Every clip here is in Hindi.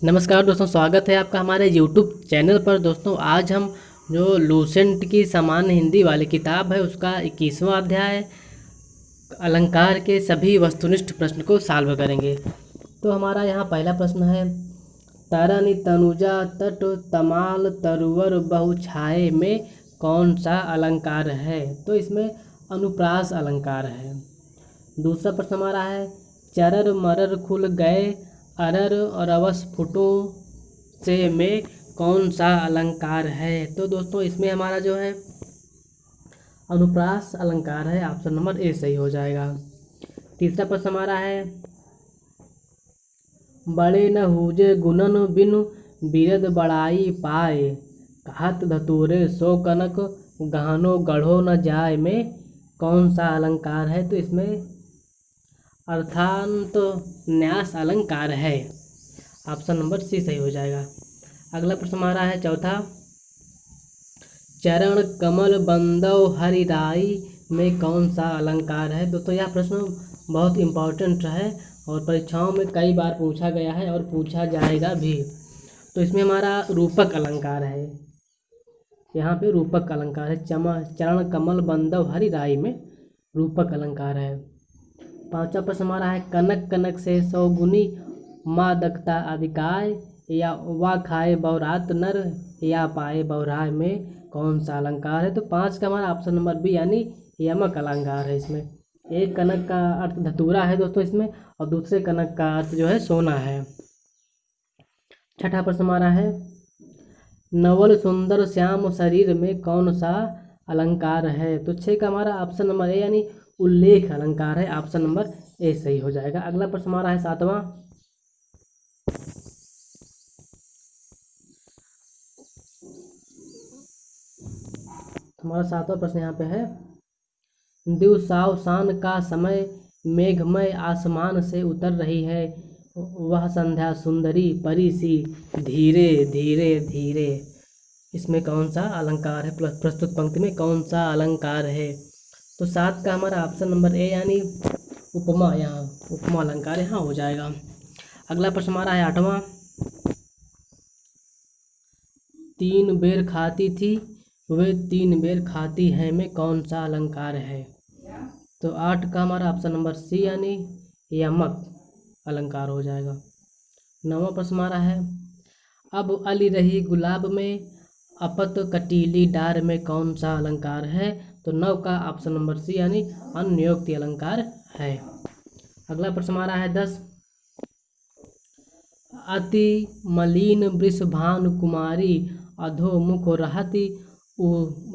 नमस्कार दोस्तों, स्वागत है आपका हमारे YouTube चैनल पर। दोस्तों आज हम जो लूसेंट की सामान्य हिंदी वाली किताब है उसका 21वां अध्याय अलंकार के सभी वस्तुनिष्ठ प्रश्न को सॉल्व करेंगे। तो हमारा यहाँ पहला प्रश्न है, तरनि तनुजा तट तमाल तरुवर बहुछाये में कौन सा अलंकार है? तो इसमें अनुप्रास अलंकार है। दूसरा प्रश्न हमारा है, चरर मरर खुल गए अरर और अवस फुटों से में कौन सा अलंकार है? तो दोस्तों इसमें हमारा जो है अनुप्रास अलंकार है। ऑप्शन नंबर ए सही हो जाएगा। तीसरा प्रश्न हमारा है, बड़े न हुजे गुणन बिनु बिरद बड़ाई पाए कहत धतूरे सो कनक गहनो गढ़ो न जाए में कौन सा अलंकार है? तो इसमें अर्थांत न्यास अलंकार है। ऑप्शन नंबर सी सही हो जाएगा। अगला प्रश्न हमारा है चौथा, चरण कमल बंदव हरिराई में कौन सा अलंकार है? दोस्तों यह प्रश्न बहुत इम्पोर्टेंट है और परीक्षाओं में कई बार पूछा गया है और पूछा जाएगा भी। तो इसमें हमारा रूपक अलंकार है। यहाँ पे रूपक अलंकार है। चरण कमल बंदव हरिराई में रूपक अलंकार है। पांचवा प्रश्न हमारा है, कनक कनक से सौगुनी माँ दकता अधिकाय या वा खाए बौरात नर या पाए बौराय में कौन सा अलंकार है? तो 5 का हमारा ऑप्शन नंबर बी यानी यमक अलंकार है। इसमें एक कनक का अर्थ धतूरा है दोस्तों इसमें, और दूसरे कनक का अर्थ जो है सोना है। छठा प्रश्न हमारा है, नवल सुंदर श्याम शरीर में कौन सा अलंकार है? तो 6 का हमारा ऑप्शन नंबर ए यानी उल्लेख अलंकार है। ऑप्शन नंबर ए सही हो जाएगा। अगला प्रश्न हमारा है सातवां, हमारा सातवां प्रश्न यहाँ पे है, दिवसावसान का समय मेघमय आसमान से उतर रही है वह संध्या सुंदरी परी सी धीरे धीरे धीरे, इसमें कौन सा अलंकार है? प्रस्तुत पंक्ति में कौन सा अलंकार है? तो 7 का हमारा ऑप्शन नंबर ए यानी उपमा, यहाँ उपमा अलंकार यहाँ हो जाएगा। अगला प्रश्न हमारा है 8वां, 3 बेर खाती थी वे 3 बेर खाती हैं में कौन सा अलंकार है? तो 8 का हमारा ऑप्शन नंबर सी यानी यमक अलंकार हो जाएगा। 9वां प्रश्न हमारा है, अब अली रही गुलाब में अपत कटीली डार में कौन सा अलंकार है? तो 9 का ऑप्शन नंबर सी यानी अन्योक्ति अलंकार है। अगला प्रश्न हमारा है 10, अति मलिन वृषभानु कुमारी अधोमुख रहती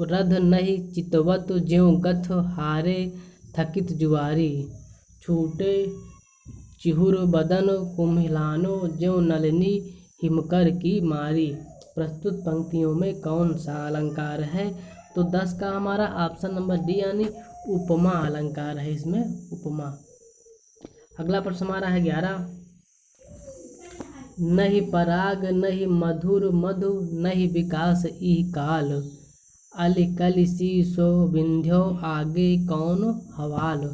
रध नहीं चितवत ज्यों गथ हारे थकित जुआरी छूटे चिहुर बदन कुम्हिलानो ज्यों नलिनी हिमकर की मारी, प्रस्तुत पंक्तियों में कौन सा अलंकार है? तो 10 का हमारा ऑप्शन नंबर डी यानी उपमा अलंकार है। इसमें उपमा। अगला प्रश्न हमारा है 11, नहीं पराग नहीं मधुर मधु नहीं विकास ई काल अली कलि सी सो विंध्यो आगे कौन हवाल,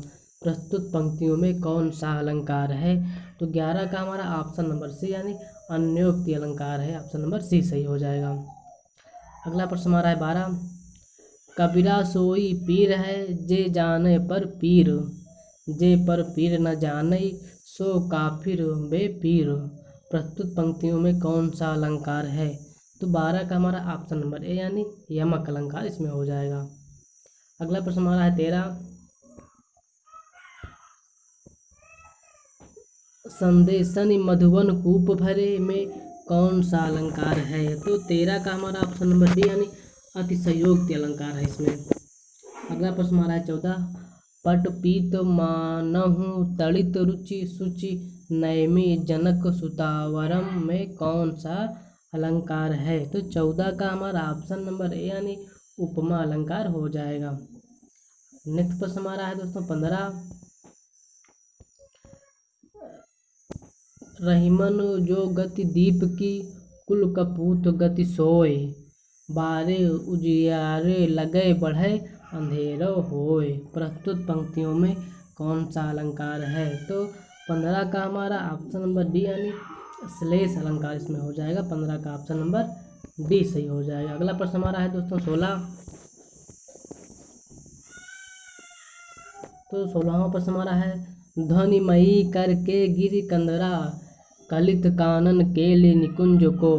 प्रस्तुत पंक्तियों में कौन सा अलंकार है? तो 11 का हमारा ऑप्शन नंबर सी यानी अन्योक्ति अलंकार है। ऑप्शन नंबर सी सही हो जाएगा। अगला प्रश्न हमारा है 12, कबीरा सोई पीर है जे जाने पर पीर जे पर पीर न जाने सो काफिर बे पीर, प्रस्तुत पंक्तियों में कौन सा अलंकार है? तो 12 का हमारा ऑप्शन नंबर ए यानी यमक अलंकार इसमें हो जाएगा। अगला प्रश्न हमारा है 13, संदेशनि मधुवन कूप भरे में कौन सा अलंकार है? तो 13 का हमारा ऑप्शन नंबर डी यानी अतिशयोक्ति अलंकार है इसमें। अगला प्रश्न हमारा है 14, पट पीत मानहु तड़ित रुचि सुचि नैमी जनक सुतावरम में कौन सा अलंकार है? तो 14 का हमारा ऑप्शन नंबर ए यानी उपमा अलंकार हो जाएगा। नेक्स्ट प्रश्न हमारा है दोस्तों 15, रहीमन जो गति दीप की कुल कपूत गति सोए बारे उजियारे लगे बढ़े अंधेरो होए, प्रस्तुत पंक्तियों में कौन सा अलंकार है? तो 15 का हमारा ऑप्शन नंबर डी यानी श्लेष अलंकार इसमें हो जाएगा। 15 का ऑप्शन नंबर डी सही हो जाएगा। अगला प्रश्न हमारा है दोस्तों 16। तो 16वां प्रश्न हमारा है, ध्वनिमयी करके गिर कंदरा कलित कानन केले निकुंज को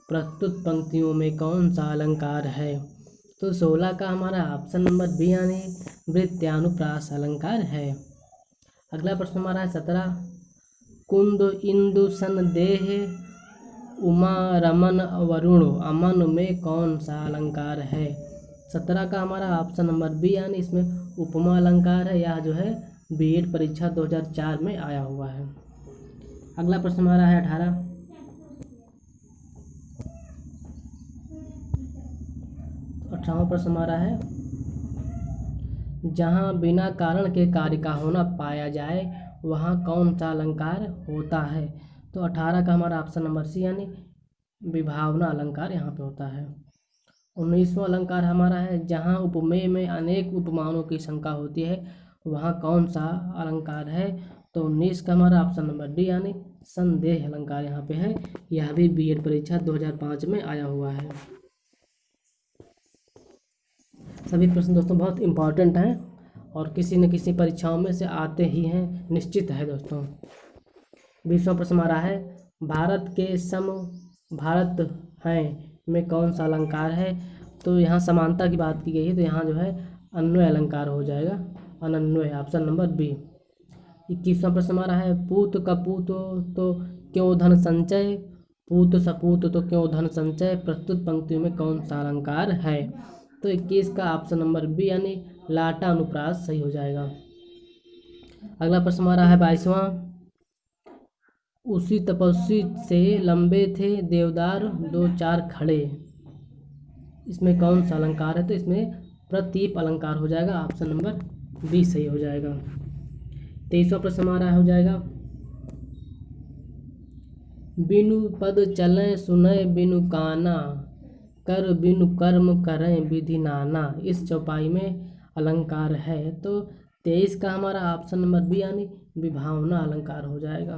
प्रस्तुत पंक्तियों में कौन सा अलंकार है। तो 16 का हमारा ऑप्शन नंबर बी यानी वृत्यानुप्रास अलंकार है। अगला प्रश्न हमारा है 17। कुंद इंदु संदेह उमा रमन वरुण अमन में कौन सा अलंकार है। 17 का हमारा ऑप्शन नंबर बी यानी इसमें उपमा अलंकार है। यह जो है बीएड परीक्षा 2004 में आया हुआ है। अगला प्रश्न हमारा है 18। 18वां प्रश्न हमारा है, जहाँ बिना कारण के कार्य का होना पाया जाए वहाँ कौन सा अलंकार होता है। तो 18 का हमारा ऑप्शन नंबर सी यानी विभावना अलंकार यहाँ पे होता है। 19वां अलंकार हमारा है, जहाँ उपमेय में अनेक उपमानों की शंका होती है वहाँ कौन सा अलंकार है। तो 19 का हमारा ऑप्शन नंबर डी यानी संदेह अलंकार यहाँ पे है। यह भी बीएड परीक्षा 2005 में आया हुआ है। सभी प्रश्न दोस्तों बहुत इम्पॉर्टेंट हैं और किसी न किसी परीक्षाओं में से आते ही हैं, निश्चित है दोस्तों। 20वां प्रश्न हमारा है, भारत के सम भारत हैं में कौन सा अलंकार है। तो यहाँ समानता की बात की गई है, तो यहाँ जो है अन्वय अलंकार हो जाएगा, अनन्वय, ऑप्शन नंबर बी। 21वां प्रश्न हमारा है, पूत कपूत तो क्यों धन संचय, पूत सपूत तो क्यों धन संचय प्रस्तुत पंक्तियों में कौन सा अलंकार है। तो 21 का ऑप्शन नंबर बी यानी लाटा अनुप्रास सही हो जाएगा। अगला प्रश्न हमारा है 22वां, उसी तपस्वी से लंबे थे देवदार दो चार खड़े, इसमें कौन सा अलंकार है। तो इसमें प्रतीप अलंकार हो जाएगा, ऑप्शन नंबर बी सही हो जाएगा। 23वां प्रश्न हमारा हो जाएगा, बिनु पद चलें सुनय बिनु काना कर बिनु कर्म करें विधि नाना, इस चौपाई में अलंकार है। तो 23 का हमारा ऑप्शन नंबर बी यानी विभावना अलंकार हो जाएगा।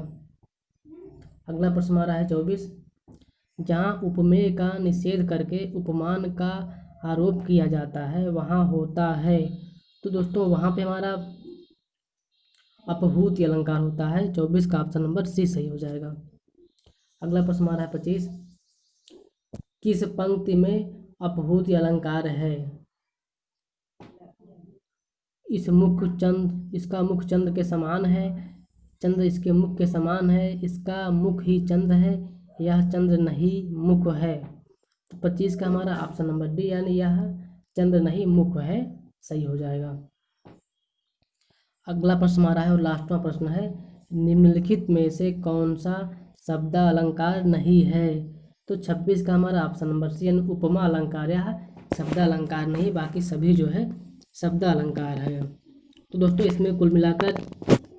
अगला प्रश्न हमारा है 24, जहाँ उपमेय का निषेध करके उपमान का आरोप किया जाता है वहाँ होता है। तो दोस्तों वहाँ पे हमारा अपहूति अलंकार होता है। 24 का ऑप्शन नंबर सी सही हो जाएगा। अगला प्रश्न हमारा है 25, किस पंक्ति में अपहूति अलंकार है। इसका मुख चंद्र के समान है, चंद्र इसके मुख के समान है, इसका मुख ही चंद्र है, यह चंद्र नहीं मुख है। तो 25 का हमारा ऑप्शन नंबर डी यानी यह चंद्र नहीं मुख है सही हो जाएगा। अगला प्रश्न हमारा है और लास्टवां प्रश्न है, निम्नलिखित में से कौन सा शब्द अलंकार नहीं है। तो 26 का हमारा ऑप्शन नंबर सी यानी उपमा अलंकार, यह शब्द अलंकार नहीं, बाकी सभी जो है शब्द अलंकार है। तो दोस्तों इसमें कुल मिलाकर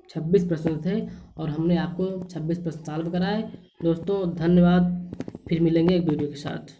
26 प्रश्न थे और हमने आपको 26 प्रश्न सॉल्व कराए। दोस्तों धन्यवाद, फिर मिलेंगे एक वीडियो के साथ।